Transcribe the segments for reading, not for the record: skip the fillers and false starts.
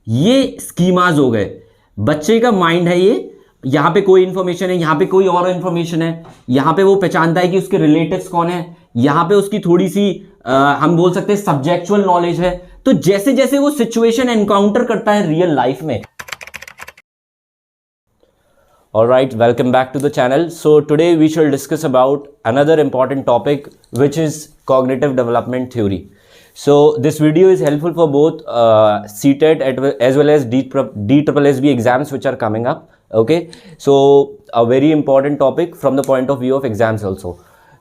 ये स्कीमाज हो गए। बच्चे का माइंड है ये, यहां पे कोई इंफॉर्मेशन है, यहां पे कोई और इंफॉर्मेशन है, यहां पे वो पहचानता है कि उसके रिलेटिव्स कौन है, यहां पे उसकी थोड़ी सी हम बोल सकते हैं सब्जेक्चुअल नॉलेज है। तो जैसे जैसे वो सिचुएशन एनकाउंटर करता है रियल लाइफ में। Alright, welcome back to the channel. So today we shall discuss about another important topic, which is cognitive development theory. So this video is helpful for both CTET as well as DSSB exams which are coming up. Okay, so a very important topic from the point of view of exams also.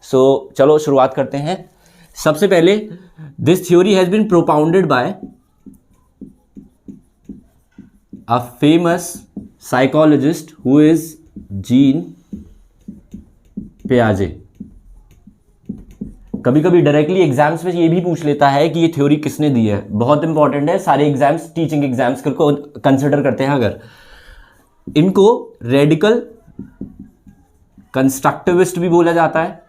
So चलो शुरुआत करते हैं। सबसे पहले this theory has been propounded by a famous psychologist who is Jean Piaget। कभी कभी directly exams में ये भी पूछ लेता है कि ये थ्योरी किसने दी है। बहुत इंपॉर्टेंट है, सारे एग्जाम्स टीचिंग एग्जाम्स को कंसिडर करते हैं। अगर इनको रेडिकल कंस्ट्रक्टिविस्ट भी बोला जाता है।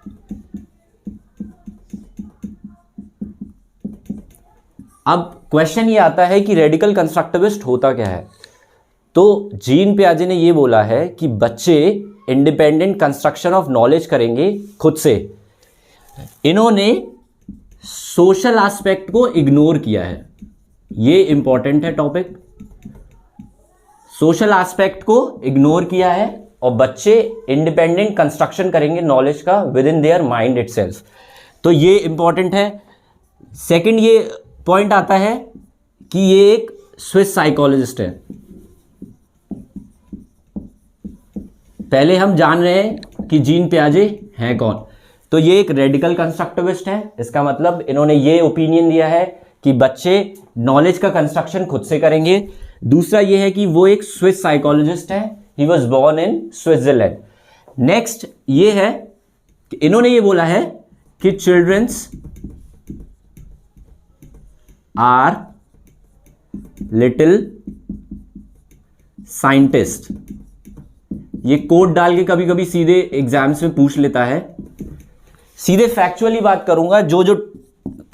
अब क्वेश्चन ये आता है कि रेडिकल कंस्ट्रक्टिविस्ट होता क्या है। तो जीन पियाजे ने ये बोला है कि बच्चे इंडिपेंडेंट कंस्ट्रक्शन ऑफ नॉलेज करेंगे खुद से। इन्होंने सोशल एस्पेक्ट को इग्नोर किया है, ये इंपॉर्टेंट है टॉपिक। सोशल एस्पेक्ट को इग्नोर किया है और बच्चे इंडिपेंडेंट कंस्ट्रक्शन करेंगे नॉलेज का with in their mind itself. तो ये इंपॉर्टेंट है। सेकंड ये पॉइंट आता है कि ये एक स्विस साइकोलॉजिस्ट है। पहले हम जान रहे हैं कि जीन पियाजे हैं कौन। तो ये एक रेडिकल कंस्ट्रक्टिविस्ट है। इसका मतलब इन्होंने ये ओपिनियन दिया है कि बच्चे नॉलेज का कंस्ट्रक्शन खुद से करेंगे। दूसरा ये है कि वो एक स्विस साइकोलॉजिस्ट है, he was born in Switzerland. Next ये है कि इन्होंने ये बोला है कि चिल्ड्रंस आर लिटिल साइंटिस्ट। ये कोड डाल के कभी कभी सीधे एग्जाम्स में पूछ लेता है। सीधे फैक्चुअली बात करूंगा, जो जो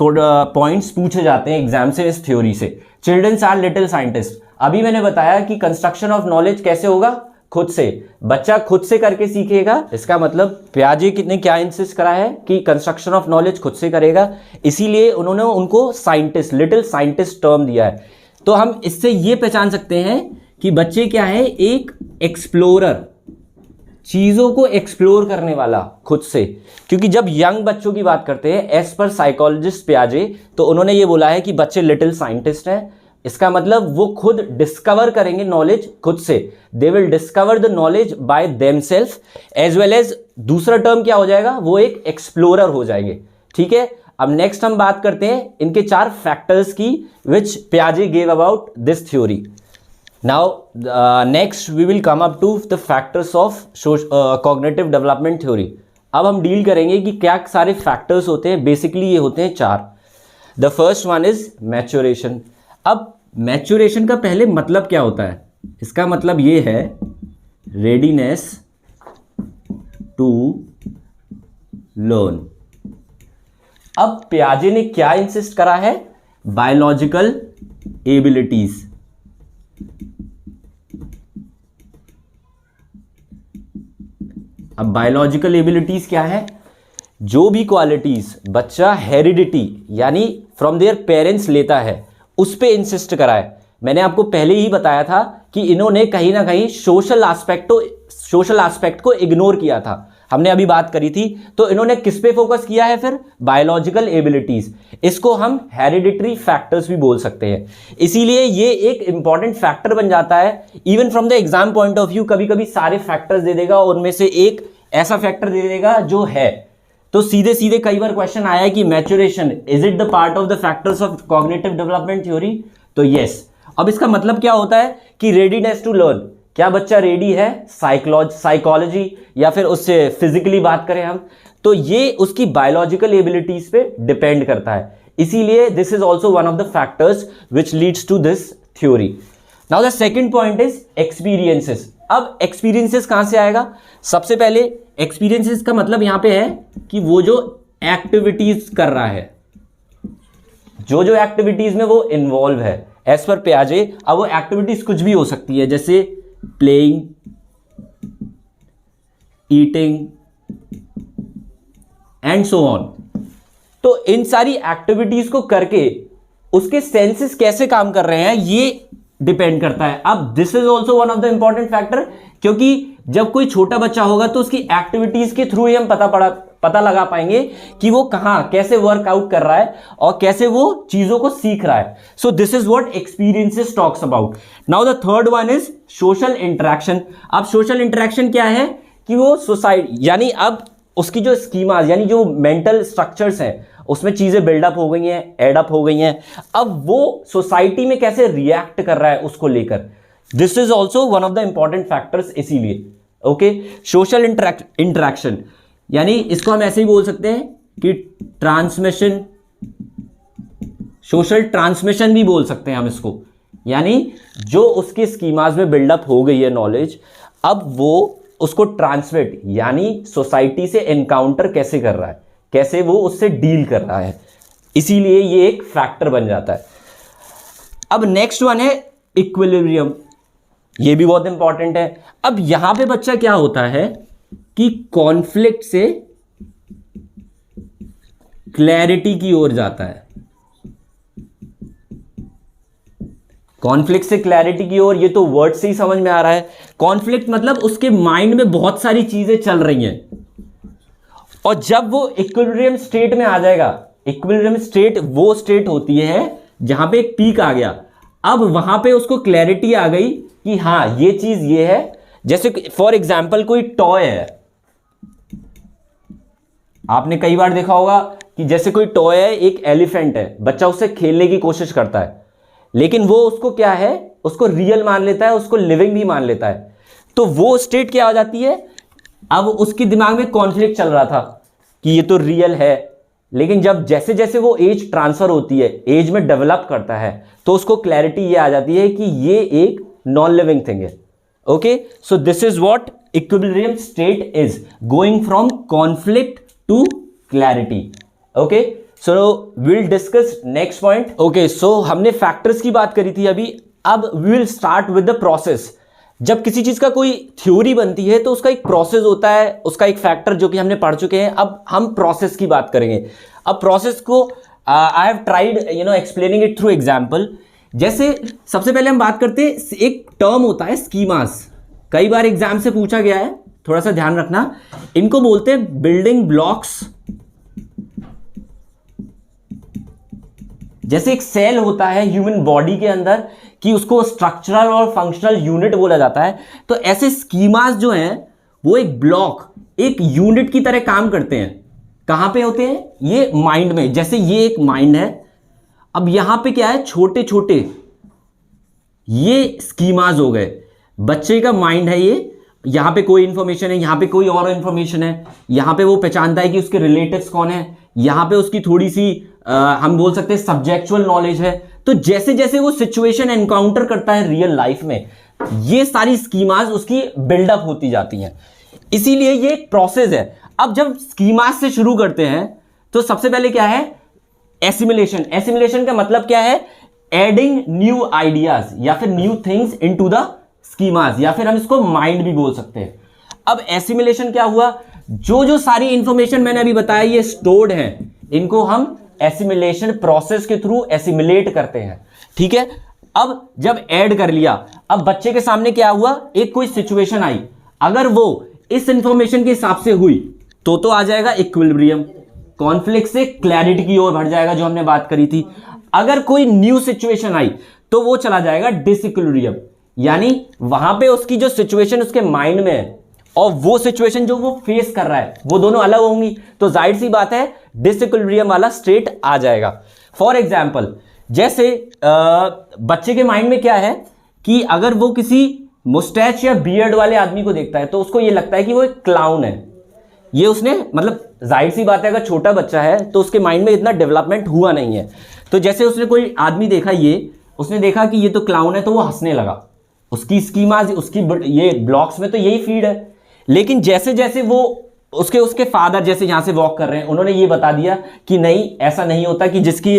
पॉइंट्स पूछे जाते हैं एग्जाम से इस थ्योरी से। चिल्ड्रंस आर लिटिल साइंटिस्ट, अभी मैंने बताया कि कंस्ट्रक्शन ऑफ नॉलेज कैसे होगा, खुद से। बच्चा खुद से करके सीखेगा। इसका मतलब पियाजे ने क्या इंसिस्ट करा है कि कंस्ट्रक्शन ऑफ नॉलेज खुद से करेगा, इसीलिए उन्होंने उनको साइंटिस्ट, लिटिल साइंटिस्ट टर्म दिया है। तो हम इससे ये पहचान सकते हैं कि बच्चे क्या है, एक एक्सप्लोरर, चीजों को एक्सप्लोर करने वाला खुद से। क्योंकि जब यंग बच्चों की बात करते हैं एज पर साइकोलॉजिस्ट पियाजे, तो उन्होंने ये बोला है कि बच्चे लिटिल साइंटिस्ट हैं। इसका मतलब वो खुद डिस्कवर करेंगे नॉलेज खुद से। They will discover the knowledge by themselves as well as दूसरा टर्म क्या हो जाएगा, वो एक एक्सप्लोरर हो जाएंगे। ठीक है, अब नेक्स्ट हम बात करते हैं इनके 4 फैक्टर्स की विच पियाजे gave about this theory. Now next we will come up to the factors of cognitive development theory। अब हम डील करेंगे कि क्या सारे फैक्टर्स होते हैं। बेसिकली ये होते हैं 4। The first one is maturation. अब मैच्योरेशन का पहले मतलब क्या होता है, इसका मतलब ये है रेडीनेस टू लर्न। अब पियाजे ने क्या इंसिस्ट करा है, बायोलॉजिकल एबिलिटीज। अब बायोलॉजिकल एबिलिटीज क्या है, जो भी क्वालिटीज बच्चा हेरिडिटी यानी फ्रॉम देयर पेरेंट्स लेता है उस पे इंसिस्ट करा है। मैंने आपको पहले ही बताया था कि इन्होंने कहीं ना कहीं सोशल एस्पेक्ट को इग्नोर किया था, हमने अभी बात करी थी। तो इन्होंने किस पे फोकस किया है फिर, बायोलॉजिकल एबिलिटीज। इसको हम हेरिडिटरी फैक्टर्स भी बोल सकते हैं। इसीलिए ये एक इंपॉर्टेंट फैक्टर बन जाता है even from the exam point of view. कभी कभी सारे फैक्टर्स दे देगा और उनमें से एक ऐसा फैक्टर दे देगा जो है। तो सीधे सीधे कई बार क्वेश्चन आया है कि maturation is it the part of the factors of cognitive development theory. तो यस। अब इसका मतलब क्या होता है कि रेडीनेस टू लर्न, क्या बच्चा रेडी है साइकोलॉजी या फिर उससे फिजिकली बात करें हम, तो ये उसकी बायोलॉजिकल एबिलिटीज पे डिपेंड करता है। इसीलिए this is also one of the factors which leads to this theory. Now the second point is experiences. अब एक्सपीरियंसेस कहां से आएगा, सबसे पहले एक्सपीरियंसेस का मतलब यहां पे है कि वो जो एक्टिविटीज कर रहा है, जो जो एक्टिविटीज में वो इन्वॉल्व है। एज पर पियाजे। अब वो एक्टिविटीज कुछ भी हो सकती है, जैसे playing, eating and so on. तो इन सारी एक्टिविटीज को करके उसके सेंसेस कैसे काम कर रहे हैं ये डिपेंड करता है। अब this is also one of the important factor, क्योंकि जब कोई छोटा बच्चा होगा तो उसकी एक्टिविटीज के थ्रू ही हम पता लगा पाएंगे कि वो कहां कैसे वर्कआउट कर रहा है और कैसे वो चीजों को सीख रहा है। So this is what experiences talks about. Now the third one is social interaction. अब सोशल इंटरेक्शन क्या है कि वो सोसाइटी, यानी अब उसकी जो स्कीमास यानी जो मेंटल स्ट्रक्चर्स हैं उसमें चीजें बिल्डअप हो गई हैं, एडअप हो गई हैं, अब वो सोसाइटी में कैसे रिएक्ट कर रहा है उसको लेकर। This is also one of the important factors. इसीलिए ओके, सोशल इंटरेक्शन यानी इसको हम ऐसे ही बोल सकते हैं कि ट्रांसमिशन, सोशल ट्रांसमिशन भी बोल सकते हैं हम इसको, यानी जो उसके स्कीमास में बिल्डअप हो गई है नॉलेज, अब वो उसको ट्रांसमिट यानी सोसाइटी से एनकाउंटर कैसे कर रहा है, कैसे वो उससे डील कर रहा है, इसीलिए ये एक फैक्टर बन जाता है। अब नेक्स्ट वन है इक्विलिब्रियम, ये भी बहुत इंपॉर्टेंट है। अब यहां पे बच्चा क्या होता है कि कॉन्फ्लिक्ट से क्लैरिटी की ओर जाता है, कॉन्फ्लिक्ट से क्लैरिटी की ओर, ये तो वर्ड से ही समझ में आ रहा है। कॉन्फ्लिक्ट मतलब उसके माइंड में बहुत सारी चीजें चल रही हैं, और जब वो इक्विलिब्रियम स्टेट में आ जाएगा, इक्विलिब्रियम स्टेट वो स्टेट होती है जहां पे एक पीक आ गया, अब वहां पे उसको क्लैरिटी आ गई कि हाँ ये चीज ये है। जैसे फॉर एग्जाम्पल कोई टॉय है, आपने कई बार देखा होगा कि जैसे कोई टॉय है, एक एलिफेंट है, बच्चा उससे खेलने की कोशिश करता है, लेकिन वो उसको क्या है, उसको रियल मान लेता है, उसको लिविंग भी मान लेता है। तो वो स्टेट क्या हो जाती है, अब उसके दिमाग में कॉन्फ्लिक्ट चल रहा था कि ये तो रियल है, लेकिन जब जैसे जैसे वो एज ट्रांसफर होती है, एज में डेवलप करता है, तो उसको क्लैरिटी ये आ जाती है कि ये एक नॉन लिविंग थिंग है। Okay, so this is what equilibrium state is, going from conflict to clarity. Okay, so will discuss next point. Okay, so हमने फैक्टर्स की बात करी थी अभी, अब we will start with the process. जब किसी चीज का कोई थ्योरी बनती है तो उसका एक प्रोसेस होता है, उसका एक फैक्टर जो कि हमने पढ़ चुके हैं। अब हम प्रोसेस की बात करेंगे। अब प्रोसेस को I have tried explaining it through example. जैसे सबसे पहले हम बात करते हैं, एक टर्म होता है स्कीमास, कई बार एग्जाम से पूछा गया है, थोड़ा सा ध्यान रखना। इनको बोलते हैं बिल्डिंग ब्लॉक्स। जैसे एक सेल होता है ह्यूमन बॉडी के अंदर कि उसको स्ट्रक्चरल और फंक्शनल यूनिट बोला जाता है, तो ऐसे स्कीमास जो हैं वो एक ब्लॉक, एक यूनिट की तरह काम करते हैं। कहां पे होते हैं ये? माइंड में। जैसे ये एक माइंड है, अब यहां पे क्या है, छोटे छोटे ये स्कीमास हो गए। बच्चे का माइंड है ये, यहां पे कोई इंफॉर्मेशन है, यहां पे कोई और इंफॉर्मेशन है, यहां पे वो पहचानता है कि उसके रिलेटिव्स कौन है, यहां पे उसकी थोड़ी सी हम बोल सकते हैं सब्जेक्चुअल नॉलेज है। तो जैसे जैसे वो सिचुएशन एनकाउंटर करता है रियल लाइफ में, ये सारी स्कीमास उसकी बिल्डअप होती जाती हैं। इसीलिए ये एक प्रोसेस है। अब जब स्कीमास से शुरू करते हैं तो सबसे पहले क्या है, एसिमिलेशन। एसिमिलेशन का मतलब क्या है, एडिंग न्यू आइडियाज या फिर new things into the schemas, या फिर हम इसको माइंड भी बोल सकते हैं। अब एसिमिलेशन क्या हुआ, जो जो सारी इंफॉर्मेशन मैंने अभी बताया ये स्टोर्ड है, इनको हम एसिमिलेशन प्रोसेस के थ्रू एसिमिलेट करते हैं। ठीक है, अब जब ऐड कर लिया, अब बच्चे के सामने क्या हुआ, एक कोई सिचुएशन आई, अगर वो इस इंफॉर्मेशन के हिसाब से हुई तो आ जाएगा इक्विलिब्रियम, कॉन्फ्लिक्ट से क्लैरिटी की ओर बढ़ जाएगा, जो हमने बात करी थी। अगर कोई न्यू सिचुएशन आई तो वो चला जाएगा डिसइक्विलिब्रियम, यानी वहां पे उसकी जो सिचुएशन उसके माइंड में है और वो सिचुएशन जो वो फेस कर रहा है वो दोनों अलग होंगी, तो जाहिर सी बात है डिसइक्विलिब्रियम वाला स्टेट आ जाएगा। फॉर एग्जाम्पल, जैसे बच्चे के माइंड में क्या है कि अगर वो किसी मुस्टैच या बियर्ड वाले आदमी को देखता है तो उसको ये लगता है कि वो एक क्लाउन है। ये उसने, मतलब जाहिर सी बात है अगर छोटा बच्चा है तो उसके माइंड में इतना डेवलपमेंट हुआ नहीं है, तो जैसे उसने कोई आदमी देखा, ये उसने देखा कि ये तो क्लाउन है, तो वो हंसने लगा। उसकी स्कीमा, उसकी ये ब्लॉक्स में तो यही फीड है। लेकिन जैसे जैसे वो उसके उसके फादर जैसे यहां से वॉक कर रहे हैं, उन्होंने ये बता दिया कि नहीं, ऐसा नहीं होता कि जिसकी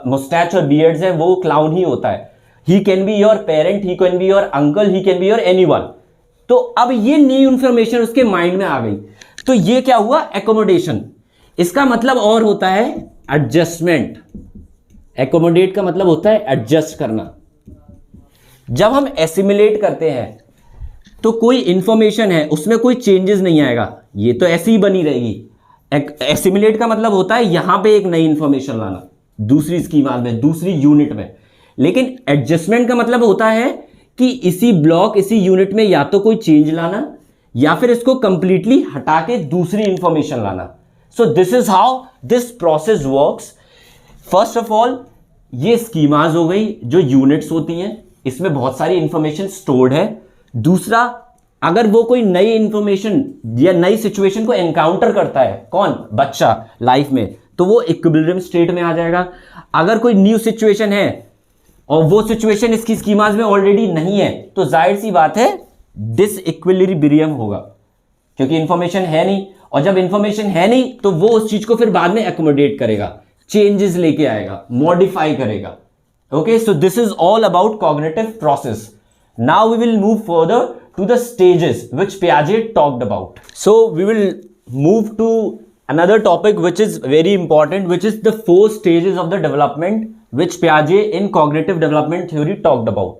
मुस्टैच और बियर्ड्स है वो क्लाउन ही होता है। He can be your parent, he can be your uncle, he can be your anyone. तो अब ये न्यू इंफॉर्मेशन उसके माइंड में आ गई, तो ये क्या हुआ, एकोमोडेशन। इसका मतलब और होता है एडजस्टमेंट। एकोमोडेट का मतलब होता है एडजस्ट करना। जब हम एसिमिलेट करते हैं तो कोई इंफॉर्मेशन है उसमें कोई चेंजेस नहीं आएगा, ये तो ऐसी ही बनी रहेगी। एसिमिलेट का मतलब होता है यहां पे एक नई इंफॉर्मेशन लाना, दूसरी स्कीमा में, दूसरी यूनिट में। लेकिन एडजस्टमेंट का मतलब होता है कि इसी ब्लॉक, इसी यूनिट में या तो कोई चेंज लाना या फिर इसको कंप्लीटली हटा के दूसरी इंफॉर्मेशन लाना। सो this is how this process works. First of all ये स्कीमाज हो गई जो यूनिट्स होती हैं, इसमें बहुत सारी इंफॉर्मेशन स्टोर्ड है। दूसरा, अगर वो कोई नई इंफॉर्मेशन या नई सिचुएशन को एनकाउंटर करता है, कौन, बच्चा लाइफ में, तो वो इक्विलिब्रियम स्टेट में आ जाएगा। अगर कोई न्यू सिचुएशन है और वो सिचुएशन इसकी स्कीमाज में ऑलरेडी नहीं है, तो जाहिर सी बात है डिसइक्विलिब्रियम होगा, क्योंकि इंफॉर्मेशन है नहीं। और जब इंफॉर्मेशन है नहीं तो वो उस चीज को फिर बाद में एकोमोडेट करेगा, चेंजेस लेके आएगा, मॉडिफाई करेगा। Okay, so this is all about cognitive process. Now we will move further to the stages which Piaget talked about. So we will move to another topic which is very important, which is the 4 stages of the development which Piaget in cognitive development theory talked about.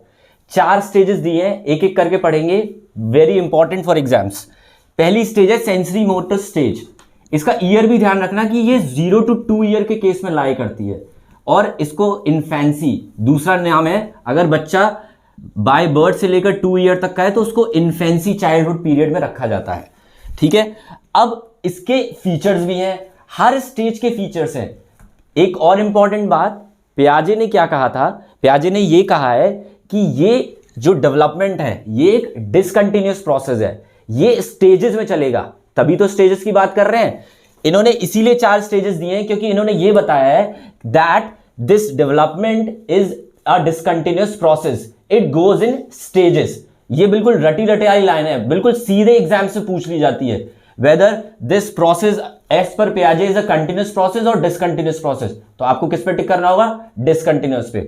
4 stages दिए हैं, एक एक करके पढ़ेंगे, very important for exams. पहली stage है sensory motor stage. इसका year भी ध्यान रखना कि ये 0 to 2 ईयर के केस में लाई करती है, और इसको इन्फेंसी दूसरा नाम है। अगर बच्चा बाय बर्थ से लेकर 2 ईयर तक का है तो उसको इन्फेंसी चाइल्डहुड पीरियड में रखा जाता है। ठीक है, अब इसके फीचर्स भी हैं, हर स्टेज के फीचर्स हैं। एक और इंपॉर्टेंट बात, पियाजे ने क्या कहा था, पियाजे ने ये कहा है कि ये जो डेवलपमेंट है ये एक डिसकंटिन्यूअस प्रोसेस है, ये स्टेजेस में चलेगा, तभी तो स्टेजेस की बात कर रहे हैं। इन्होंने इसीलिए 4 स्टेजेस दिए हैं क्योंकि इन्होंने ये बताया है that this development is a discontinuous process, it goes in stages. ये बिल्कुल रटी रटाई लाइन है, बिल्कुल सीधे एग्जाम से पूछ ली जाती है, वेदर दिस प्रोसेस एज पर पियाजे इज अ कंटिन्यूअस प्रोसेस और डिसकंटिन्यूअस प्रोसेस। तो आपको किस पे टिक करना होगा, डिसकंटिन्यूअस पे।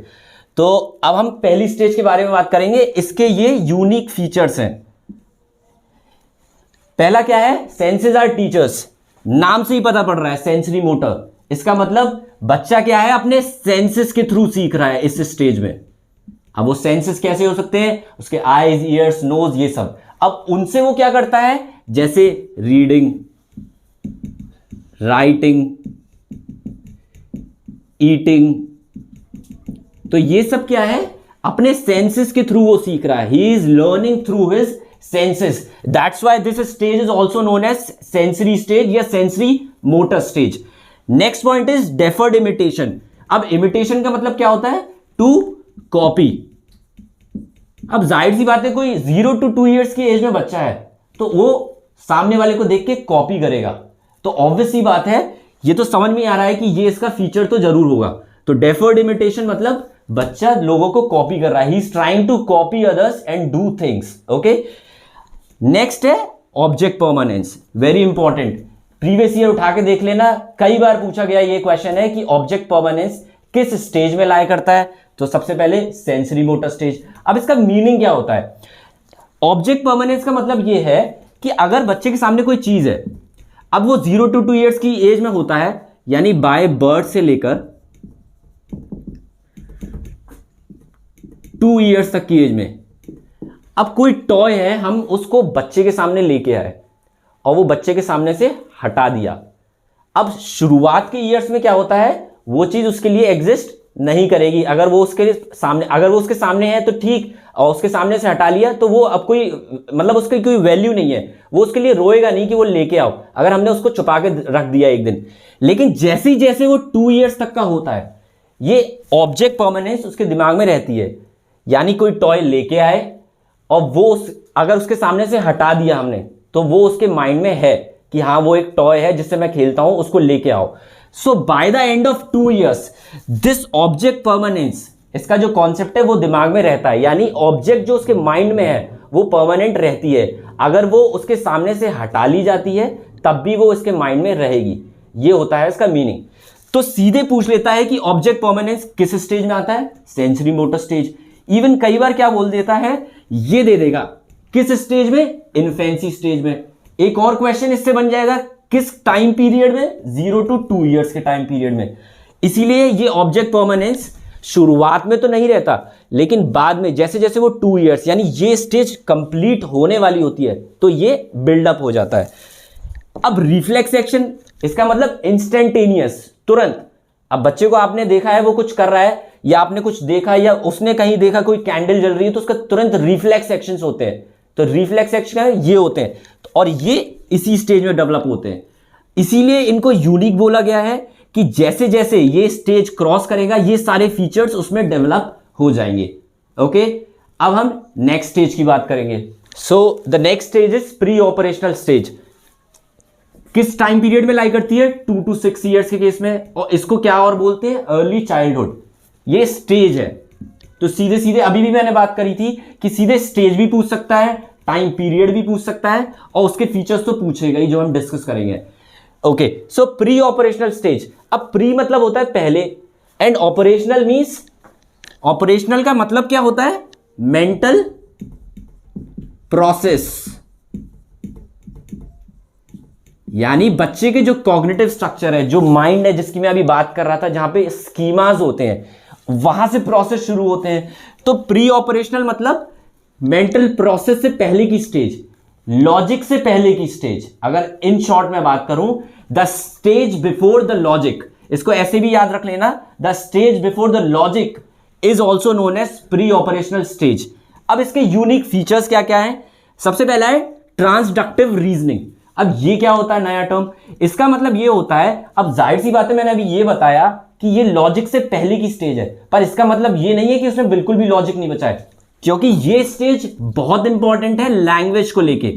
तो अब हम पहली स्टेज के बारे में बात करेंगे, इसके ये यूनिक फीचर्स हैं। पहला क्या है, सेंसेस आर टीचर्स। नाम से ही पता पड़ रहा है सेंसरी मोटर, इसका मतलब बच्चा क्या है, अपने सेंसेस के थ्रू सीख रहा है इस स्टेज में। अब वो सेंसेस कैसे हो सकते हैं, उसके आईज, ईयर्स, नोज, ये सब। अब उनसे वो क्या करता है, जैसे रीडिंग, राइटिंग, ईटिंग, तो ये सब क्या है, अपने सेंसेस के थ्रू वो सीख रहा है। He is learning through his senses. That's why this stage is also known as sensory stage या sensory motor stage. Next point is deferred imitation. अब imitation का मतलब क्या होता है, to copy. अब जाहिर सी बात है, कोई 0 to 2 years की एज में बच्चा है तो वो सामने वाले को देख के कॉपी करेगा, तो ऑब्वियस सी बात है, ये तो समझ में आ रहा है कि ये इसका फीचर तो जरूर होगा। तो डेफर्ड इमिटेशन मतलब बच्चा लोगों को कॉपी कर रहा है, he is trying to copy others and do things. Okay, next है object permanence, very important. Previous year उठा के देख लेना, कई बार पूछा गया ये क्वेश्चन है कि ऑब्जेक्ट परमानेंस किस स्टेज में लाया करता है, तो सबसे पहले सेंसरी मोटर स्टेज। अब इसका मीनिंग क्या होता है, ऑब्जेक्ट परमानेंस का मतलब ये है कि अगर बच्चे के सामने कोई चीज है, अब वो 0 to 2 years की एज में होता है, यानी बाय बर्थ से लेकर 2 years तक की एज में। अब कोई टॉय है, हम उसको बच्चे के सामने लेके आए और वो बच्चे के सामने से हटा दिया। अब शुरुआत के ईयर्स में क्या होता है, वो चीज उसके लिए एग्जिस्ट नहीं करेगी। अगर वो उसके सामने है तो ठीक, और उसके सामने से हटा लिया तो वो अब कोई मतलब उसकी कोई वैल्यू नहीं है, वो उसके लिए रोएगा नहीं कि वो लेके आओ, अगर हमने उसको छुपा के रख दिया एक दिन। लेकिन जैसे जैसे वो 2 years तक का होता है, ये ऑब्जेक्ट परमानेंस उसके दिमाग में रहती है। यानी कोई टॉय लेके आए और वो अगर उसके सामने से हटा दिया हमने, तो वो उसके माइंड में है कि हाँ वो एक टॉय है जिससे मैं खेलता हूं, उसको लेके आओ। So by the end of 2 years this object permanence, इसका जो कॉन्सेप्ट है वो दिमाग में रहता है, यानी ऑब्जेक्ट जो उसके माइंड में है वो परमानेंट रहती है। अगर वो उसके सामने से हटा ली जाती है तब भी वो इसके माइंड में रहेगी, ये होता है इसका मीनिंग। तो सीधे पूछ लेता है कि ऑब्जेक्ट परमानेंस किस स्टेज में आता है, सेंसरी मोटर स्टेज। इवन कई बार क्या बोल देता है, ये दे देगा किस स्टेज में, इन्फेंसी स्टेज में। एक और क्वेश्चन इससे बन जाएगा किस टाइम पीरियड में, 0 to 2 ईयर्स के टाइम पीरियड में। इसीलिए ये ऑब्जेक्ट परमानेंस शुरुआत में तो नहीं रहता, लेकिन बाद में जैसे जैसे वो 2 ईयर्स यानी ये स्टेज कंप्लीट होने वाली होती है तो ये बिल्डअप हो जाता है। अब रिफ्लेक्स एक्शन, इसका मतलब इंस्टेंटेनियस, तुरंत। अब बच्चे को आपने देखा है वो कुछ कर रहा है, या आपने कुछ देखा या उसने कहीं देखा कोई कैंडल जल रही है, तो उसका तुरंत रिफ्लेक्स एक्शंस होते हैं। तो रिफ्लेक्स एक्शन ये होते हैं और ये इसी स्टेज में डेवलप होते हैं। इसीलिए इनको यूनिक बोला गया है कि जैसे जैसे ये स्टेज क्रॉस करेगा ये सारे फीचर्स उसमें डेवलप हो जाएंगे। ओके, अब हम नेक्स्ट स्टेज की बात करेंगे। So the next stage is pre operational stage. किस टाइम पीरियड में लाई करती है, 2 to 6 ईयर्स के केस में, और इसको क्या और बोलते हैं, अर्ली चाइल्डहुड। ये स्टेज है। तो सीधे सीधे अभी भी मैंने बात करी थी कि सीधे स्टेज भी पूछ सकता है, टाइम पीरियड भी पूछ सकता है, और उसके फीचर्स तो पूछेगा ही, जो हम डिस्कस करेंगे। ओके, सो प्री ऑपरेशनल स्टेज। अब प्री मतलब होता है पहले, एंड ऑपरेशनल मींस, ऑपरेशनल का मतलब क्या होता है, मेंटल प्रोसेस, यानी बच्चे के जो कॉग्निटिव स्ट्रक्चर है, जो माइंड है जिसकी मैं अभी बात कर रहा था, जहां पे स्कीमाज होते हैं, वहां से प्रोसेस शुरू होते हैं। तो प्री ऑपरेशनल मतलब मेंटल प्रोसेस से पहले की स्टेज, लॉजिक से पहले की स्टेज। अगर इन शॉर्ट में बात करूं, the stage before the logic, इसको ऐसे भी याद रख लेना, the stage before the logic is also known as pre operational stage. अब इसके यूनिक फीचर्स क्या क्या है, सबसे पहला है ट्रांसडक्टिव रीजनिंग। अब ये क्या होता है, नया टर्म, इसका मतलब ये होता है, अब जाहिर सी बात है मैंने अभी ये बताया कि ये लॉजिक से पहले की स्टेज है, पर इसका मतलब ये नहीं है कि उसमें बिल्कुल भी लॉजिक नहीं बचा है, क्योंकि ये स्टेज बहुत इंपॉर्टेंट है लैंग्वेज को लेके।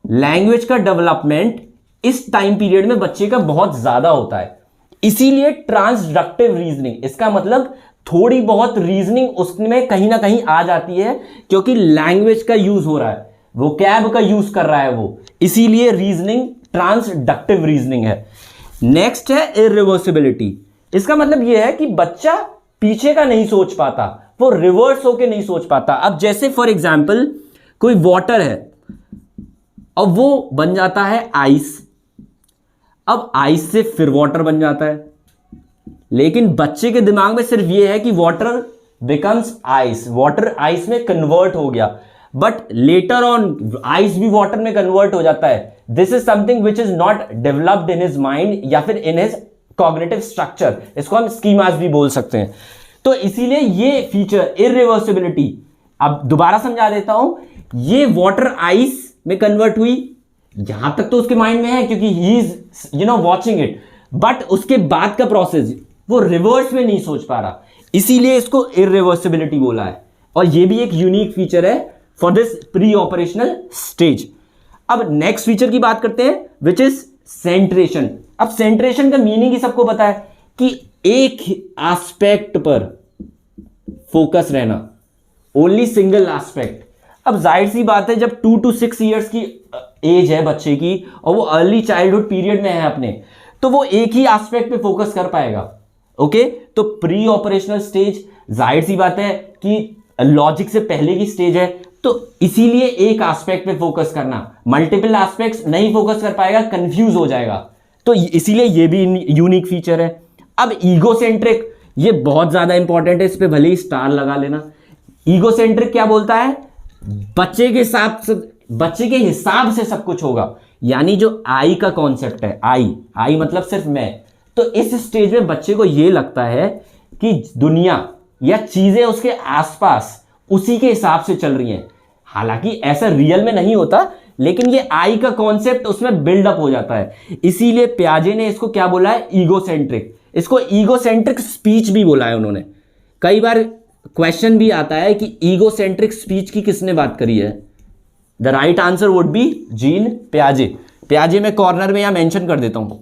लैंग्वेज का डेवलपमेंट इस टाइम पीरियड में बच्चे का बहुत ज्यादा होता है। इसीलिए ट्रांसडक्टिव रीजनिंग, इसका मतलब थोड़ी बहुत रीजनिंग उसमें कहीं ना कहीं आ जाती है, क्योंकि लैंग्वेज का यूज हो रहा है, वोकैब का यूज कर रहा है वो, इसीलिए रीजनिंग ट्रांसडक्टिव रीजनिंग है। नेक्स्ट है इरिवर्सिबिलिटी। इसका मतलब यह है कि बच्चा पीछे का नहीं सोच पाता, वो रिवर्स होके नहीं सोच पाता। अब जैसे फॉर एग्जांपल कोई वाटर है और वो बन जाता है आइस, अब आइस से फिर वाटर बन जाता है, लेकिन बच्चे के दिमाग में सिर्फ ये है कि water becomes ice, water ice में कन्वर्ट हो गया, बट लेटर ऑन आइस भी वाटर में कन्वर्ट हो जाता है। This is something which is not developed in his mind या फिर इन हिज कॉग्निटिव स्ट्रक्चर, इसको हम स्कीमास भी बोल सकते हैं। तो इसीलिए ये फीचर इरिवर्सिबिलिटी, अब दोबारा समझा देता हूं, ये वाटर आइस में कन्वर्ट हुई, यहां तक तो उसके माइंड में है क्योंकि he is watching it, but उसके बाद का प्रोसेस वो रिवर्स में नहीं सोच पा रहा, इसीलिए इसको इरिवर्सिबिलिटी बोला है। और ये भी एक यूनिक फीचर है for this pre operational stage. अब नेक्स्ट फीचर की बात करते हैं विच इज सेंट्रेशन। अब सेंट्रेशन का मीनिंग ही सबको पता है कि एक एस्पेक्ट पर फोकस रहना, ओनली सिंगल एस्पेक्ट। अब जाहिर सी बात है जब 2 to 6 ईयर्स की एज है बच्चे की और वो अर्ली चाइल्डहुड पीरियड में है अपने, तो वो एक ही एस्पेक्ट पे फोकस कर पाएगा। ओके, तो प्री ऑपरेशनल स्टेज जाहिर सी बात है कि लॉजिक से पहले की स्टेज है, तो इसीलिए एक एस्पेक्ट पे फोकस करना, मल्टीपल एस्पेक्ट्स नहीं फोकस कर पाएगा, कंफ्यूज हो जाएगा, तो इसीलिए ये भी यूनिक फीचर है। अब ईगोसेंट्रिक, ये बहुत ज्यादा इंपॉर्टेंट है, इस पे भले ही स्टार लगा लेना। ईगोसेंट्रिक क्या बोलता है, बच्चे के हिसाब से सब कुछ होगा, यानी जो आई का कॉन्सेप्ट है, आई मतलब सिर्फ मैं, तो इस स्टेज में बच्चे को यह लगता है कि दुनिया या चीजें उसके आसपास उसी के हिसाब से चल रही हैं। हालांकि ऐसा रियल में नहीं होता, लेकिन ये आई का कॉन्सेप्ट उसमें बिल्डअप हो जाता है। इसीलिए पियाजे ने इसको क्या बोला है, ईगोसेंट्रिक। इसको ईगोसेंट्रिक स्पीच भी बोला है उन्होंने। कई बार क्वेश्चन भी आता है कि ईगोसेंट्रिक स्पीच की किसने बात करी है। The right answer would be gene पियाजे। पियाजे में कॉर्नर में यहां मेंशन कर देता हूं।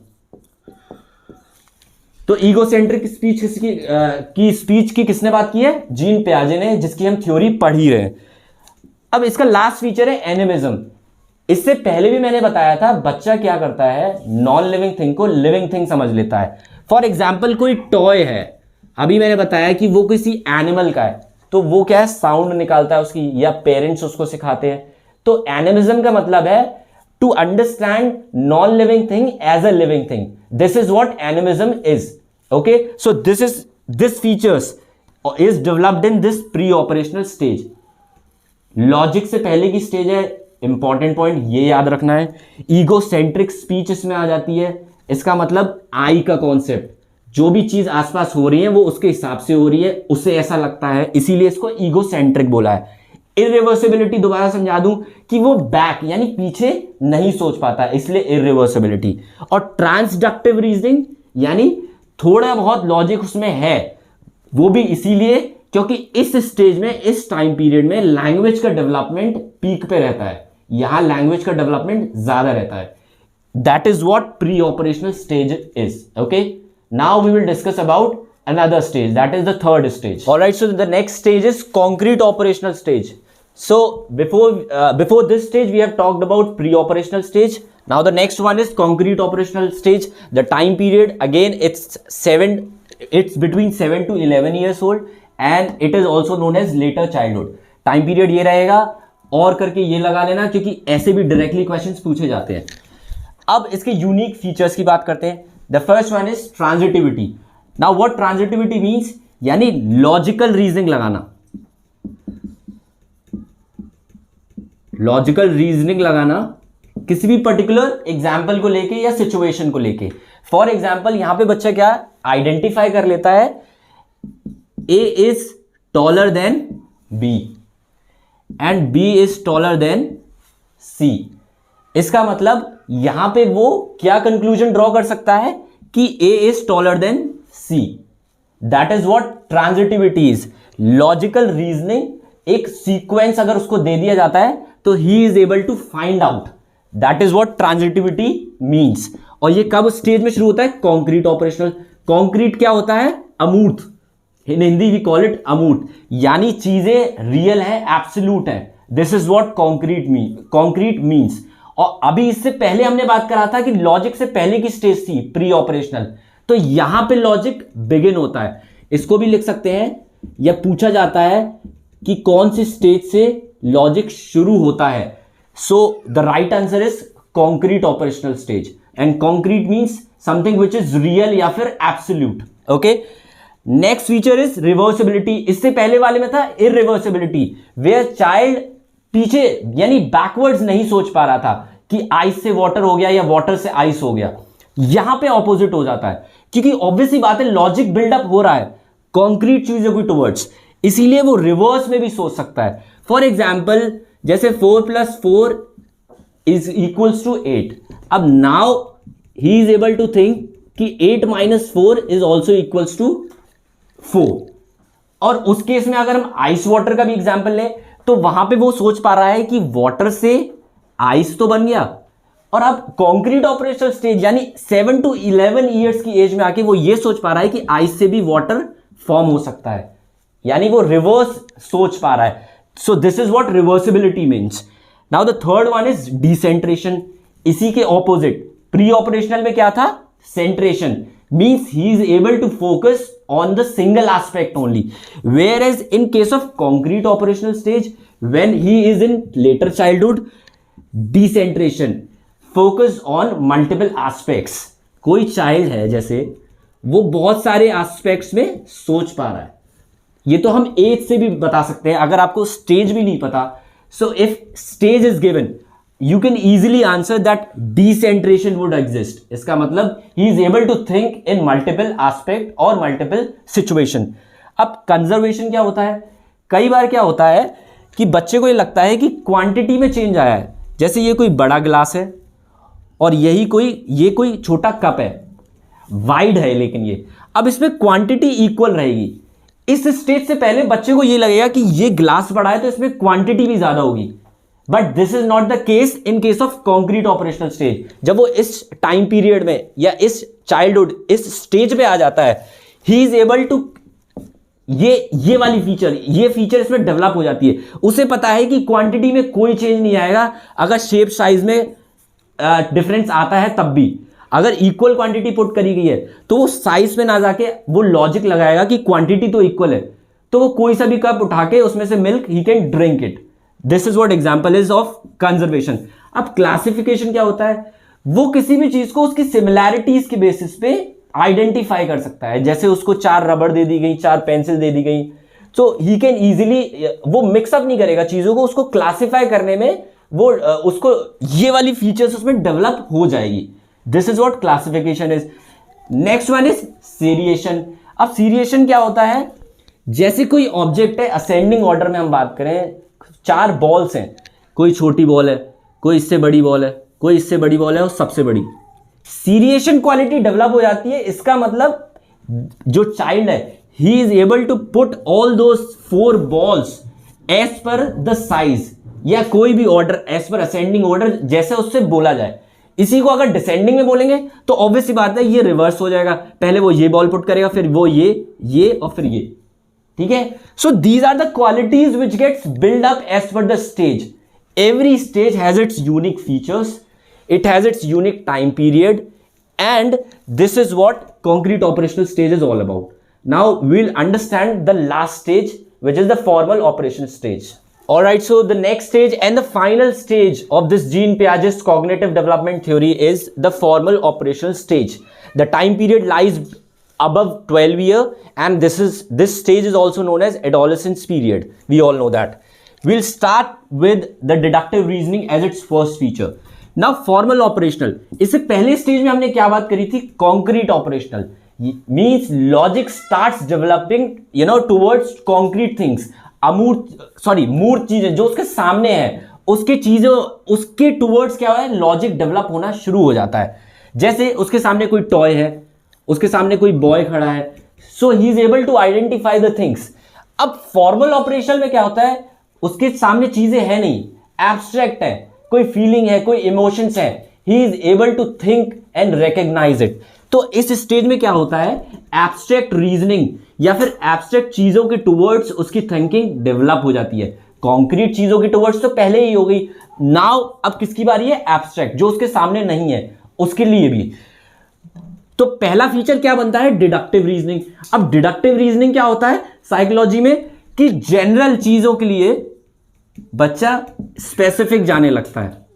तो ईगोसेंट्रिक स्पीच की स्पीच की किसने बात की है, जीन पियाजे ने, जिसकी हम थ्योरी पढ़ ही रहे हैं। अब इसका लास्ट फीचर है एनिमिज्म। इससे पहले भी मैंने बताया था बच्चा क्या करता है, नॉन लिविंग थिंग को लिविंग थिंग समझ लेता है। फॉर एग्जाम्पल कोई टॉय है, अभी मैंने बताया कि वो किसी एनिमल का है, तो वो क्या है, साउंड निकालता है उसकी, या पेरेंट्स उसको सिखाते हैं। तो एनिमिज्म का मतलब है to understand non living thing as a living thing, this is what animism is. Okay, so this features is developed in this pre operational stage. Logic से पहले की स्टेज है, इंपॉर्टेंट पॉइंट ये याद रखना है। ईगोसेंट्रिक स्पीच इसमें आ जाती है, इसका मतलब आई का कॉन्सेप्ट, जो भी चीज आसपास हो रही है वो उसके हिसाब से हो रही है, उसे ऐसा लगता है, इसीलिए इसको ईगोसेंट्रिक बोला है। इरिवर्सिबिलिटी दोबारा समझा दूं कि वो बैक यानी पीछे नहीं सोच पाता, इसलिए इरिवर्सिबिलिटी। और ट्रांसडक्टिव रीजनिंग यानी थोड़ा बहुत लॉजिक उसमें है, वो भी इसीलिए क्योंकि इस स्टेज में, इस टाइम पीरियड में लैंग्वेज का डेवलपमेंट पीक पे रहता है, यहां लैंग्वेज का डेवलपमेंट ज्यादा रहता है। That is what pre operational stage is. Okay, now we will discuss about another stage, that is the third stage. All right, so the next stage is concrete operational stage. So before this stage we have talked about pre-operational stage. Now the next one is concrete operational stage. The time period again it's between 7 to 11 years old and it is also known as later childhood. Time period ये रहेगा, और करके ये लगा लेना क्योंकि ऐसे भी डायरेक्टली क्वेश्चंस पूछे जाते हैं। अब इसके यूनिक फीचर्स की बात करते हैं। The first one is transitivity. Now what transitivity means, यानी लॉजिकल रीजनिंग लगाना। लॉजिकल रीजनिंग लगाना किसी भी पर्टिकुलर एग्जाम्पल को लेके या सिचुएशन को लेके। फॉर एग्जाम्पल यहां पे बच्चा क्या आइडेंटिफाई कर लेता है, A is taller than B and B is taller than C. इसका मतलब यहां पे वो क्या कंक्लूजन ड्रॉ कर सकता है कि A is taller than C. That is what transitivity is. Logical reasoning, एक सीक्वेंस अगर उसको दे दिया जाता है तो he is able to find out, that is what transitivity means. और ये कब स्टेज में शुरू होता है, कॉन्क्रीट ऑपरेशनल। कॉन्क्रीट क्या होता है, अमूर्त, इन हिंदी वी कॉल इट अमूर्त, यानी चीजें रियल है, एब्सोल्यूट है। This is what concrete means. और अभी इससे पहले हमने बात करा था कि लॉजिक से पहले की स्टेज थी प्री ऑपरेशनल, तो यहां पे लॉजिक बिगिन होता है। इसको भी लिख सकते हैं, या पूछा जाता है कि कौन सी स्टेज से लॉजिक शुरू होता है। So the right answer is concrete operational stage, and concrete means something which is real या फिर absolute. Okay, next feature is reversibility. इससे पहले वाले में था इररिवर्सिबिलिटी, वेयर चाइल्ड पीछे यानी बैकवर्ड्स नहीं सोच पा रहा था कि आइस से वाटर हो गया या वाटर से आइस हो गया। यहां पे ऑपोजिट हो जाता है, क्योंकि ऑब्वियसली बात है लॉजिक बिल्डअप हो रहा है कॉन्क्रीट चीजों की टुवर्ड्स, इसीलिए वो रिवर्स में भी सोच सकता है। फॉर एग्जाम्पल जैसे 4 + 4 इज इक्वल्स टू 8। अब now he is able to think कि 8 - 4 इज ऑल्सो इक्वल्स टू 4। और उस केस में अगर हम आइस वाटर का भी एग्जाम्पल लें तो वहां पे वो सोच पा रहा है कि वाटर से आइस तो बन गया। और अब कॉन्क्रीट ऑपरेशनल स्टेज यानी 7 to 11 ईयर्स की एज में आके वो ये सोच पा रहा है कि आइस से भी वाटर फॉर्म हो सकता है, यानी वो रिवर्स सोच पा रहा है। So this is what reversibility means. Now the third one is decentration. इसी के ऑपोजिट प्री ऑपरेशनल में क्या था, centration, means he is able to focus on the single aspect only, whereas in case of concrete operational stage when he is in later childhood, decentration, focus on multiple aspects। कोई child है जैसे वो बहुत सारे aspects में सोच पा रहा है, ये तो हम एज से भी बता सकते हैं अगर आपको स्टेज भी नहीं पता। So if stage is given you can easily answer that decentration would exist। इसका मतलब he is able to think in multiple aspect और multiple situation। अब conservation क्या होता है, कई बार क्या होता है कि बच्चे को ये लगता है कि क्वांटिटी में चेंज आया है, जैसे ये कोई बड़ा ग्लास है और ये कोई छोटा कप है, वाइड है, लेकिन ये अब इसमें क्वांटिटी इक्वल रहेगी। इस स्टेज से पहले बच्चे को ये लगेगा कि ये ग्लास बड़ा है तो इसमें क्वांटिटी भी ज्यादा होगी, but this is not the case in case of concrete operational stage. जब वो इस टाइम पीरियड में या इस चाइल्डहुड इस स्टेज पे आ जाता है, ही इज एबल टू ये वाली फीचर, ये फीचर इसमें डेवलप हो जाती है। उसे पता है कि क्वांटिटी में कोई चेंज नहीं आएगा, अगर शेप साइज में डिफरेंस आता है तब भी। अगर इक्वल क्वांटिटी पुट करी गई है तो वो साइज पे ना जाके वो लॉजिक लगाएगा कि क्वांटिटी तो इक्वल है, तो वो कोई सा भी कप उठा के उसमें से milk he can drink it. This is what example is of conservation. अब क्लासिफिकेशन क्या होता है, वो किसी भी चीज को उसकी सिमिलैरिटीज के बेसिस पे आइडेंटिफाई कर सकता है। जैसे उसको 4 रबड़ दे दी गई, 4 पेंसिल दे दी गई, तो ही कैन इजीली, वो मिक्सअप नहीं करेगा चीजों को, उसको क्लासिफाई करने में वो उसको ये वाली फीचर्स उसमें डेवलप हो जाएगी। This is what classification is. Next one is seriation. अब सीरिएशन क्या होता है, जैसे कोई ऑब्जेक्ट है, असेंडिंग ऑर्डर में हम बात करें, 4 बॉल्स हैं, कोई छोटी बॉल है, कोई इससे बड़ी बॉल है, कोई इससे बड़ी बॉल है और सबसे बड़ी। सीरिएशन क्वालिटी डेवलप हो जाती है, इसका मतलब जो चाइल्ड है he is able to put all those 4 balls as per the size, या कोई भी order as per ascending order जैसे उससे बोला जाए। इसी को अगर डिसेंडिंग में बोलेंगे तो ऑब्वियस सी बात है ये रिवर्स हो जाएगा, पहले वो ये बॉल पुट करेगा, फिर वो ये और फिर ये। ठीक है, so these are the qualities which gets build up as per the stage. Every stage has its unique features, it has its unique time period, and this is what concrete operational stage is all about. Now we'll understand the last stage, which is the formal operational stage. All right, so the next stage and the final stage of this Jean Piaget's cognitive development theory is the formal operational stage. The time period lies above 12 years, and this stage is also known as adolescence period. We all know that. We'll start with the deductive reasoning as its first feature. Now formal operational, इससे पहले stage में हमने क्या बात करी थी, concrete operational means logic starts developing towards concrete things, मूर्त चीजें जो उसके सामने है, उसके चीजों उसके टुवर्ड्स क्या है, लॉजिक डेवलप होना शुरू हो जाता है। जैसे उसके सामने कोई टॉय है, उसके सामने कोई बॉय खड़ा है, so he is able to identify the things. अब फॉर्मल ऑपरेशन में क्या होता है, उसके सामने चीजें है नहीं, एब्स्ट्रैक्ट है, कोई फीलिंग है, कोई इमोशंस है, he is able to think and recognise it. तो इस स्टेज में क्या होता है, एब्स्ट्रैक्ट रीजनिंग या फिर एब्स्ट्रैक्ट चीजों के टुवर्ड्स उसकी थिंकिंग डेवलप हो जाती है। कॉन्क्रीट चीजों के टुवर्ड्स तो पहले ही हो गई, नाउ अब किसकी बारी है, एब्स्ट्रैक्ट जो उसके सामने नहीं है उसके लिए भी। तो पहला फीचर क्या बनता है, डिडक्टिव रीजनिंग। अब डिडक्टिव रीजनिंग क्या होता है साइकोलॉजी में, कि जनरल चीजों के लिए बच्चा स्पेसिफिक जाने लगता है।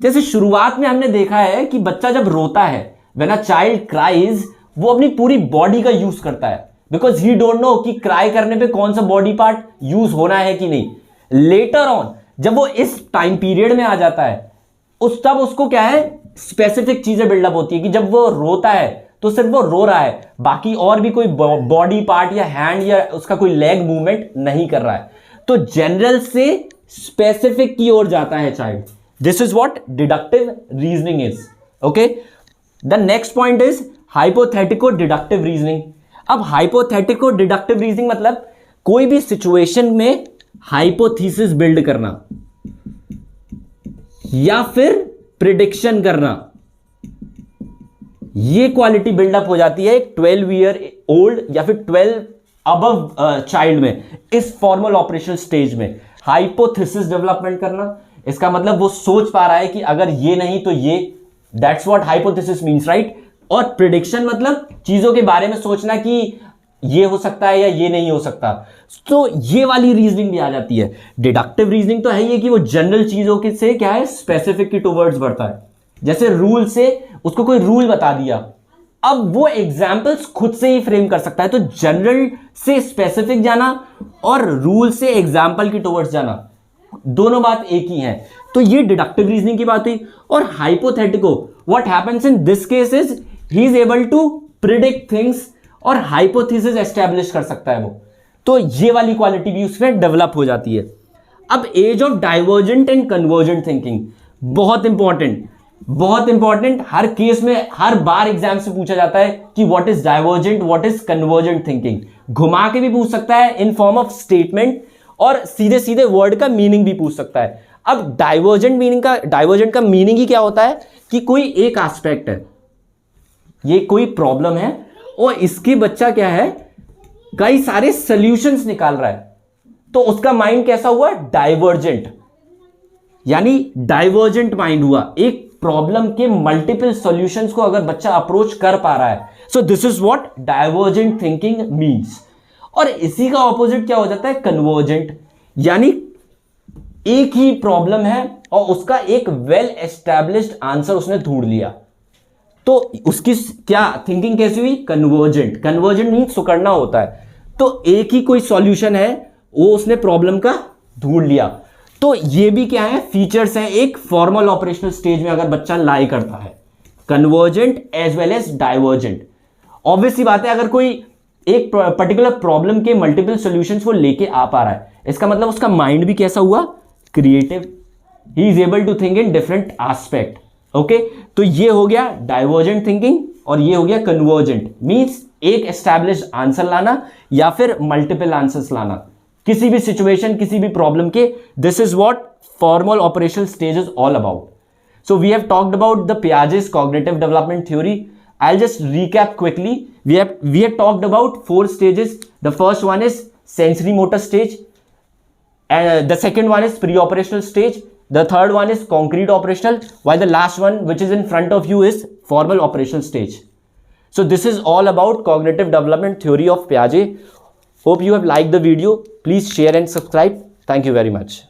जैसे शुरुआत में हमने देखा है कि बच्चा जब रोता है, व्हेन अ चाइल्ड क्राइज, वो अपनी पूरी बॉडी का यूज करता है, बिकॉज ही डोंट नो कि क्राई करने पे कौन सा बॉडी पार्ट यूज होना है कि नहीं। लेटर ऑन जब वो इस टाइम पीरियड में आ जाता है, तब उसको क्या है, स्पेसिफिक चीजें बिल्डअप होती है कि जब वो रोता है तो सिर्फ वो रो रहा है, बाकी और भी कोई बॉडी पार्ट या हैंड या उसका कोई लेग मूवमेंट नहीं कर रहा है। तो जनरल से स्पेसिफिक की ओर जाता है child. This is what deductive reasoning is. Okay, the next point is hypothetico deductive reasoning. अब हाइपोथेटिको डिडक्टिव रीजनिंग मतलब कोई भी सिचुएशन में हाइपोथेसिस बिल्ड करना या फिर प्रिडिक्शन करना, ये क्वालिटी बिल्डअप हो जाती है एक 12 ईयर ओल्ड या फिर 12 अबव चाइल्ड में। इस फॉर्मल ऑपरेशनल स्टेज में हाइपोथेसिस डेवलपमेंट करना, इसका मतलब वो सोच पा रहा है कि अगर ये नहीं तो ये, that's what hypothesis means, right. और प्रिडिक्शन मतलब चीजों के बारे में सोचना कि ये हो सकता है या ये नहीं हो सकता, तो ये वाली रीजनिंग भी आ जाती है। डिडक्टिव रीजनिंग तो है ये कि वो जनरल चीजों के से क्या है, स्पेसिफिक की टुवर्ड्स बढ़ता है। जैसे रूल से उसको कोई रूल बता दिया, अब वो एग्जाम्पल्स खुद से ही फ्रेम कर सकता है। तो जनरल से स्पेसिफिक जाना और रूल से एग्जाम्पल की टुवर्ड्स जाना, दोनों बात एक ही है। तो ये डिडक्टिव रीजनिंग की बात हुई। और hypothetico, what happens in this case is he is able to predict things और हाइपोथेसिस एस्टैब्लिश कर सकता है वो। तो ये वाली क्वालिटी भी उसमें डेवलप हो जाती है। अब age of divergent and convergent thinking, बहुत इंपॉर्टेंट, बहुत इंपॉर्टेंट। हर केस में हर बार एग्जाम से पूछा जाता है कि what is divergent, what is convergent thinking. घुमा के भी पूछ सकता है इन फॉर्म ऑफ स्टेटमेंट, और सीधे सीधे वर्ड का मीनिंग भी पूछ सकता है। अब डाइवर्जेंट का मीनिंग ही क्या होता है कि कोई एक एस्पेक्ट है, ये कोई प्रॉब्लम है और इसके बच्चा क्या है, कई सारे सॉल्यूशंस निकाल रहा है, तो उसका माइंड कैसा हुआ? डाइवर्जेंट, यानी डाइवर्जेंट माइंड हुआ। एक प्रॉब्लम के मल्टीपल सॉल्यूशंस को अगर बच्चा अप्रोच कर पा रहा है, so this is what divergent thinking means. और इसी का ऑपोजिट क्या हो जाता है? कन्वर्जेंट, यानी एक ही प्रॉब्लम है और उसका एक वेल एस्टैब्लिश्ड आंसर उसने ढूंढ लिया, तो उसकी क्या थिंकिंग कैसी हुई? कन्वर्जेंट। कन्वर्जेंट मीन्स सुकड़ना होता है, तो एक ही कोई सॉल्यूशन है, वो उसने प्रॉब्लम का ढूंढ लिया। तो ये भी क्या है? फीचर्स है एक फॉर्मल ऑपरेशनल स्टेज में अगर बच्चा लाई करता है, convergent as well as divergent. Obviously बात है, अगर कोई एक पर्टिकुलर प्रॉब्लम के मल्टीपल सॉल्यूशंस वो लेके आ पा रहा है, इसका मतलब उसका माइंड भी कैसा हुआ? Creative. He is able to think in different aspect. Okay, तो ये हो गया डाइवर्जेंट थिंकिंग और ये हो गया कन्वर्जेंट, मींस एक एस्टैब्लिश्ड आंसर लाना या फिर मल्टीपल आंसर्स लाना किसी भी सिचुएशन, किसी भी प्रॉब्लम के। This is what formal operational stage is all about. So we have talked about the Piaget's cognitive development theory. I'll just recap quickly. We have talked about 4 stages. The first one is sensory motor stage, and the second one is pre-operational stage. The third one is concrete operational, while the last one, which is in front of you, is formal operational stage. So this is all about cognitive development theory of Piaget. Hope you have liked the video. Please share and subscribe. Thank you very much.